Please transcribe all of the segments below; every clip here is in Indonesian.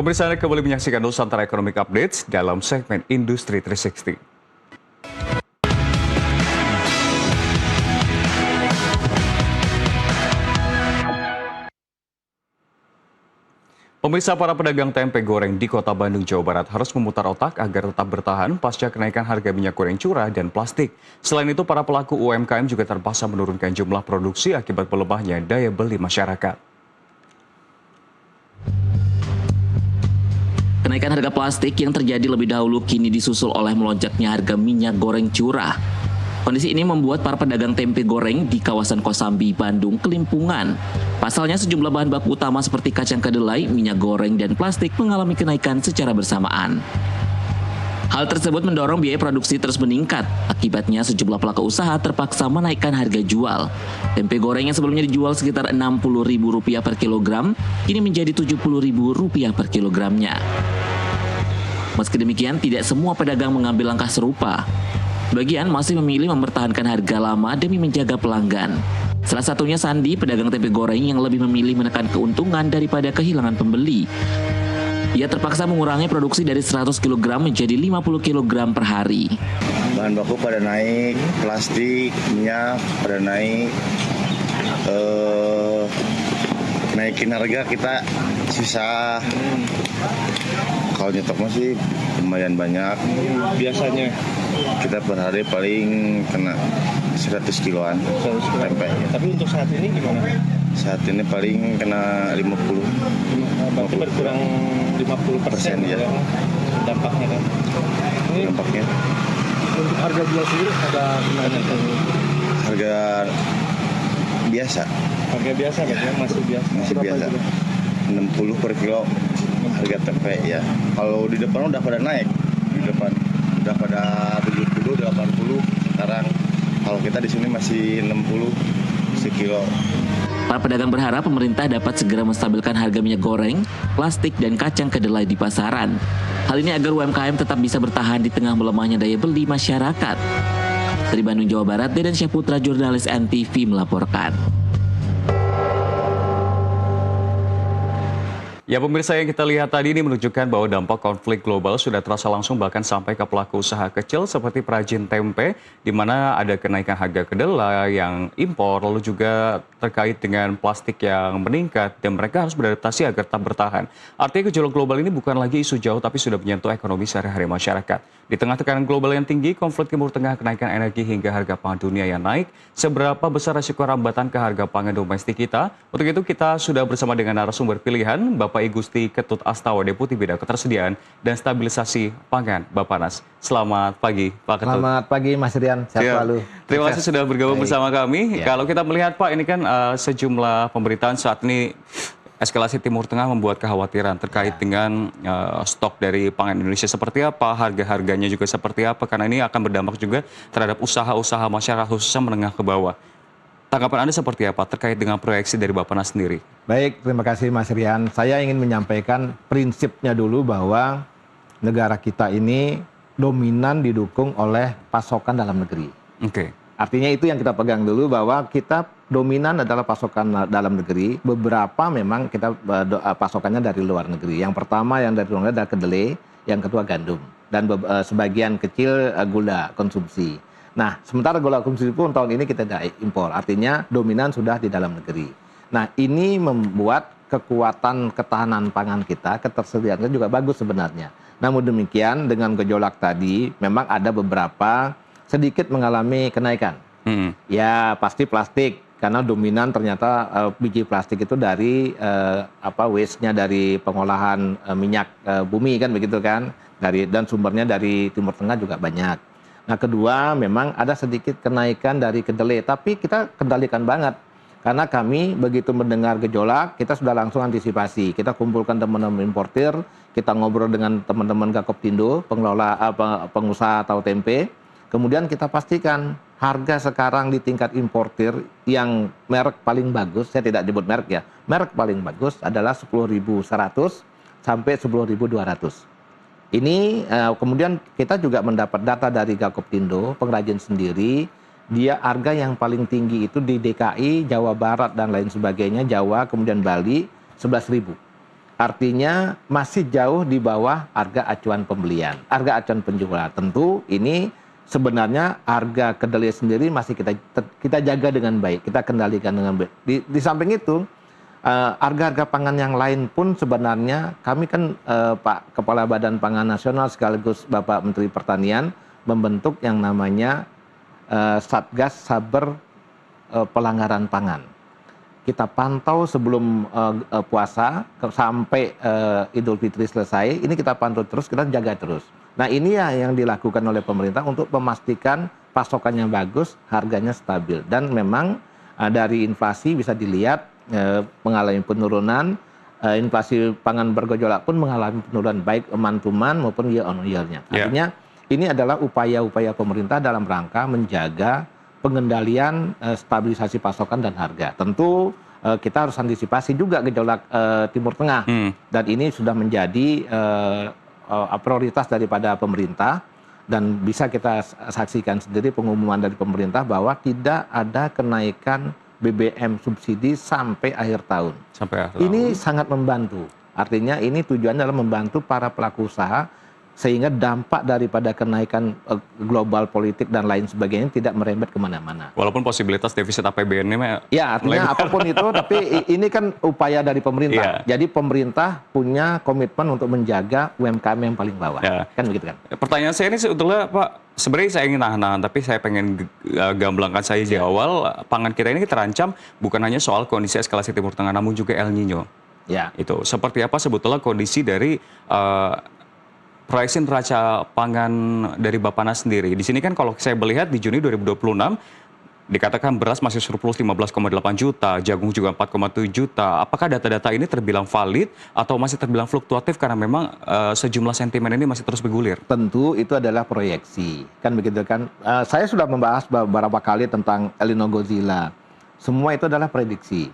Pemirsa, Anda kembali menyaksikan Nusantara Economic Updates dalam segmen Industri 360. Pemirsa, para pedagang tempe goreng di Kota Bandung, Jawa Barat harus memutar otak agar tetap bertahan pasca kenaikan harga minyak goreng curah dan plastik. Selain itu, para pelaku UMKM juga terpaksa menurunkan jumlah produksi akibat melemahnya daya beli masyarakat. Kenaikan harga plastik yang terjadi lebih dahulu kini disusul oleh melonjaknya harga minyak goreng curah. Kondisi ini membuat para pedagang tempe goreng di kawasan Kosambi, Bandung kelimpungan. Pasalnya sejumlah bahan baku utama seperti kacang kedelai, minyak goreng, dan plastik mengalami kenaikan secara bersamaan. Hal tersebut mendorong biaya produksi terus meningkat. Akibatnya sejumlah pelaku usaha terpaksa menaikkan harga jual. Tempe goreng yang sebelumnya dijual sekitar Rp60.000 per kilogram, kini menjadi Rp70.000 per kilogramnya. Meski demikian, tidak semua pedagang mengambil langkah serupa. Sebagian masih memilih mempertahankan harga lama demi menjaga pelanggan. Salah satunya Sandi, pedagang tempe goreng yang lebih memilih menekan keuntungan daripada kehilangan pembeli. Ia terpaksa mengurangi produksi dari 100 kg menjadi 50 kg per hari. Bahan baku pada naik, plastik, minyak pada naik. Naikin harga kita susah. Kalau nyetok masih lumayan banyak. Biasanya kita per hari paling kena 100 kiloan tempe. Tapi untuk saat ini gimana? Saat ini paling kena 50. Berarti berkurang 50% ya. Dampaknya kan? Dampaknya. Untuk harga jual sendiri ada gimana? Harga biasa. Harga biasa ya. Masih biasa. Masih biasa. 60 per kilo harga tempe ya. Kalau di depan udah pada naik. Di depan udah pada 70, 80 sekarang. Kalau kita di sini masih 60 sekilo. Para pedagang berharap pemerintah dapat segera menstabilkan harga minyak goreng, plastik, dan kacang kedelai di pasaran. Hal ini agar UMKM tetap bisa bertahan di tengah melemahnya daya beli masyarakat. Dari Bandung, Jawa Barat, Dedan Syahputra, jurnalis NTV melaporkan. Ya, pemirsa, yang kita lihat tadi ini menunjukkan bahwa dampak konflik global sudah terasa langsung bahkan sampai ke pelaku usaha kecil seperti perajin tempe, di mana ada kenaikan harga kedelai yang impor, lalu juga terkait dengan plastik yang meningkat, dan mereka harus beradaptasi agar tetap bertahan. Artinya gejolak global ini bukan lagi isu jauh, tapi sudah menyentuh ekonomi sehari-hari masyarakat. Di tengah tekanan global yang tinggi, konflik Timur Tengah, kenaikan energi hingga harga pangan dunia yang naik, seberapa besar resiko rambatan ke harga pangan domestik kita? Untuk itu kita sudah bersama dengan narasumber pilihan, Bapak Igusti Ketut Astawa, Deputi Bidang Ketersediaan dan Stabilisasi Pangan Bappenas. Selamat pagi, Pak Ketut. Selamat pagi, Mas Rian. Sehat selalu. Terima kasih sudah bergabung bersama kami. Ya. Kalau kita melihat, Pak, ini kan sejumlah pemberitaan saat ini eskalasi Timur Tengah membuat kekhawatiran terkait dengan stok dari pangan Indonesia seperti apa, harga-harganya juga seperti apa, karena ini akan berdampak juga terhadap usaha-usaha masyarakat khususnya menengah ke bawah. Tanggapan Anda seperti apa terkait dengan proyeksi dari Bappenas sendiri? Baik, terima kasih Mas Rian. Saya ingin menyampaikan prinsipnya dulu bahwa negara kita ini dominan didukung oleh pasokan dalam negeri. Oke. Artinya itu yang kita pegang dulu, bahwa kita dominan adalah pasokan dalam negeri. Beberapa memang kita pasokannya dari luar negeri. Yang pertama yang dari luar negeri adalah kedelai, yang kedua gandum, dan sebagian kecil gula konsumsi. Nah, sementara gula konsumsi pun tahun ini kita tidak impor. Artinya dominan sudah di dalam negeri. Nah, ini membuat kekuatan ketahanan pangan kita, ketersediaannya juga bagus sebenarnya. Namun demikian, dengan gejolak tadi, memang ada beberapa sedikit mengalami kenaikan. Ya, pasti plastik, karena dominan ternyata biji plastik itu dari waste-nya dari pengolahan minyak bumi, kan begitu kan? Dan sumbernya dari Timur Tengah juga banyak. Nah, kedua, memang ada sedikit kenaikan dari kedelai, tapi kita kendalikan banget. Karena kami begitu mendengar gejolak, kita sudah langsung antisipasi. Kita kumpulkan teman-teman importir, kita ngobrol dengan teman-teman Gakoptindo, pengusaha tahu tempe. Kemudian kita pastikan harga sekarang di tingkat importir yang merek paling bagus, saya tidak nyebut merek ya, merek paling bagus adalah 10.100 sampai 10.200. Ini kemudian kita juga mendapat data dari Gakoptindo, pengrajin sendiri, dia harga yang paling tinggi itu di DKI, Jawa Barat dan lain sebagainya, Jawa, kemudian Bali, 11.000. Artinya masih jauh di bawah harga acuan pembelian, harga acuan penjualan. Tentu ini sebenarnya harga kedelai sendiri masih kita jaga dengan baik, kita kendalikan dengan baik. Di samping itu, harga-harga pangan yang lain pun sebenarnya kami kan Pak Kepala Badan Pangan Nasional sekaligus Bapak Menteri Pertanian membentuk yang namanya Satgas Saber Pelanggaran Pangan. Kita pantau sebelum puasa sampai Idul Fitri selesai, ini kita pantau terus, kita jaga terus. Nah ini ya yang dilakukan oleh pemerintah untuk memastikan pasokannya bagus, harganya stabil. Dan memang dari inflasi bisa dilihat mengalami penurunan, inflasi pangan bergejolak pun mengalami penurunan baik month to month maupun year on year-nya. Artinya ini adalah upaya-upaya pemerintah dalam rangka menjaga pengendalian stabilisasi pasokan dan harga. Tentu kita harus antisipasi juga gejolak Timur Tengah. Dan ini sudah menjadi prioritas daripada pemerintah. Dan bisa kita saksikan sendiri pengumuman dari pemerintah bahwa tidak ada kenaikan BBM subsidi sampai akhir tahun. Ini sangat membantu. Artinya ini tujuannya adalah membantu para pelaku usaha sehingga dampak daripada kenaikan global politik dan lain sebagainya tidak merembet kemana-mana. Walaupun posibilitas defisit APBN ini ya artinya apapun itu, tapi ini kan upaya dari pemerintah. Jadi pemerintah punya komitmen untuk menjaga UMKM yang paling bawah. Kan begitu kan? Pertanyaan saya ini sebetulnya Pak, sebenarnya saya ingin nahan-nahan, tapi saya pengen gamblangkan saya di awal, pangan kita ini terancam bukan hanya soal kondisi eskalasi Timur Tengah, namun juga El Nino. Itu seperti apa sebetulnya kondisi dari proyeksi neraca pangan dari Bappenas sendiri. Di sini kan kalau saya melihat di Juni 2026 dikatakan beras masih surplus 15,8 juta, jagung juga 4,7 juta. Apakah data-data ini terbilang valid atau masih terbilang fluktuatif karena memang sejumlah sentimen ini masih terus bergulir? Tentu itu adalah proyeksi. Kan begitu kan. Saya sudah membahas beberapa kali tentang El Nino Godzilla. Semua itu adalah prediksi.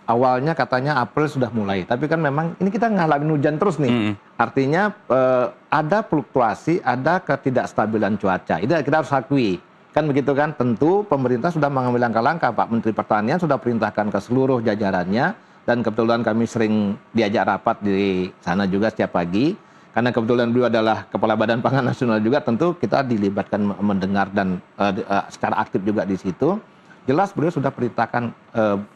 Awalnya katanya April sudah mulai, tapi kan memang ini kita ngalamin hujan terus nih. Artinya ada fluktuasi, ada ketidakstabilan cuaca. Itu kita harus akui. Kan begitu kan? Tentu pemerintah sudah mengambil langkah-langkah. Pak Menteri Pertanian sudah perintahkan ke seluruh jajarannya, dan kebetulan kami sering diajak rapat di sana juga setiap pagi. Karena kebetulan beliau adalah Kepala Badan Pangan Nasional juga, tentu kita dilibatkan mendengar dan secara aktif juga di situ. Jelas beliau sudah perintahkan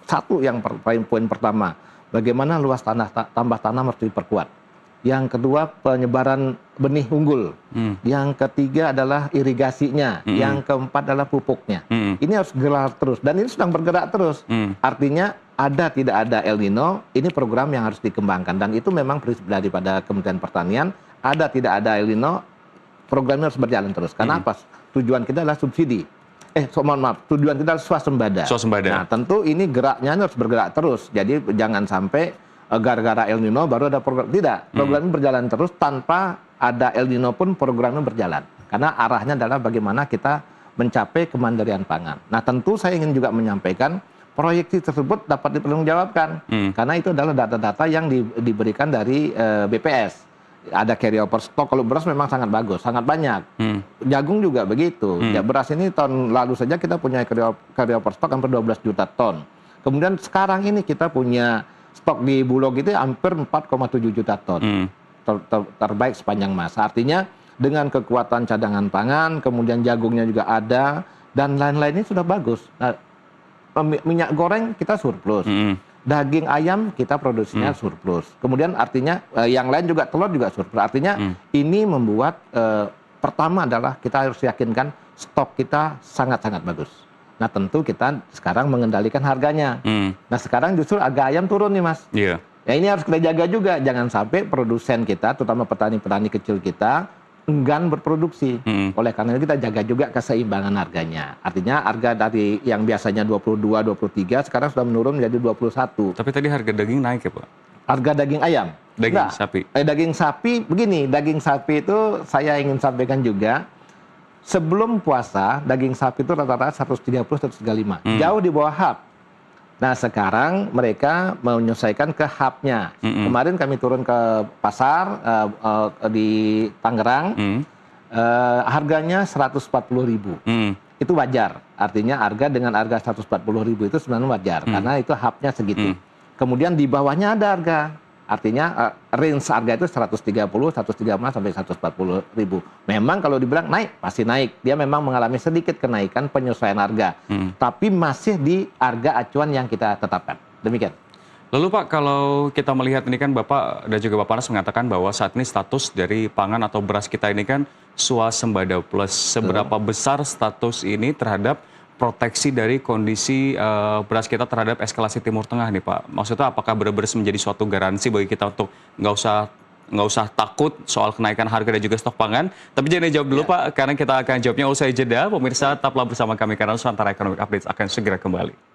satu yang poin pertama, bagaimana luas tambah tanam harus diperkuat. Yang kedua penyebaran benih unggul. Yang ketiga adalah irigasinya. Yang keempat adalah pupuknya. Ini harus gerak terus dan ini sedang bergerak terus. Artinya ada tidak ada El Nino, ini program yang harus dikembangkan dan itu memang prinsip daripada Kementerian Pertanian. Ada tidak ada El Nino, programnya harus berjalan terus. Karena apa? Tujuan kita adalah subsidi. Mohon maaf, tujuan kita adalah swasembada. Nah, tentu ini geraknya harus bergerak terus. Jadi jangan sampai gara-gara El Nino baru ada program. Tidak, program ini berjalan terus tanpa ada El Nino pun programnya berjalan. Karena arahnya adalah bagaimana kita mencapai kemandirian pangan. Nah, tentu saya ingin juga menyampaikan proyeksi tersebut dapat dipertanggungjawabkan. Karena itu adalah data-data yang diberikan dari BPS. Ada carryover stok, kalau beras memang sangat bagus, sangat banyak. Jagung juga begitu. Ya, beras ini tahun lalu saja kita punya carryover stok hampir 12 juta ton. Kemudian sekarang ini kita punya stok di Bulog itu hampir 4,7 juta ton. Terbaik sepanjang masa. Artinya dengan kekuatan cadangan pangan, kemudian jagungnya juga ada, dan lain-lainnya sudah bagus. Nah, minyak goreng kita surplus. Daging ayam kita produksinya surplus. Kemudian artinya yang lain juga telur juga surplus. Artinya ini membuat pertama adalah kita harus yakinkan stok kita sangat-sangat bagus. Nah tentu kita sekarang mengendalikan harganya. Nah sekarang justru harga ayam turun nih Mas. Ya ini harus kita jaga juga. Jangan sampai produsen kita, terutama petani-petani kecil kita, enggan berproduksi. Oleh karena itu kita jaga juga keseimbangan harganya. Artinya harga dari yang biasanya 22, 23 sekarang sudah menurun menjadi 21. Tapi tadi harga daging naik ya Pak? Harga daging ayam? Daging sapi? Daging sapi begini, daging sapi itu saya ingin sampaikan juga, sebelum puasa daging sapi itu rata-rata 130-135. Jauh di bawah HAP. Nah sekarang mereka menyesuaikan ke hubnya. Kemarin kami turun ke pasar di Tangerang, harganya 140.000. Itu wajar. Artinya harga dengan harga 140.000 itu sebenarnya wajar karena itu hubnya segitu. Kemudian di bawahnya ada Artinya range harga itu 130, 135 sampai 140 ribu. Memang kalau dibilang naik, pasti naik. Dia memang mengalami sedikit kenaikan penyesuaian harga. Tapi masih di harga acuan yang kita tetapkan. Demikian. Lalu Pak, kalau kita melihat ini kan Bapak dan juga Bapak Nas mengatakan bahwa saat ini status dari pangan atau beras kita ini kan swasembada plus. Seberapa besar status ini terhadap proteksi dari kondisi beras kita terhadap eskalasi Timur Tengah nih Pak? Maksudnya apakah benar-benar menjadi suatu garansi bagi kita untuk nggak usah takut soal kenaikan harga dan juga stok pangan? Tapi jangan dijawab dulu Pak, karena kita akan jawabnya usai jeda. Pemirsa tetaplah bersama kami karena Nusantara Economic Update akan segera kembali.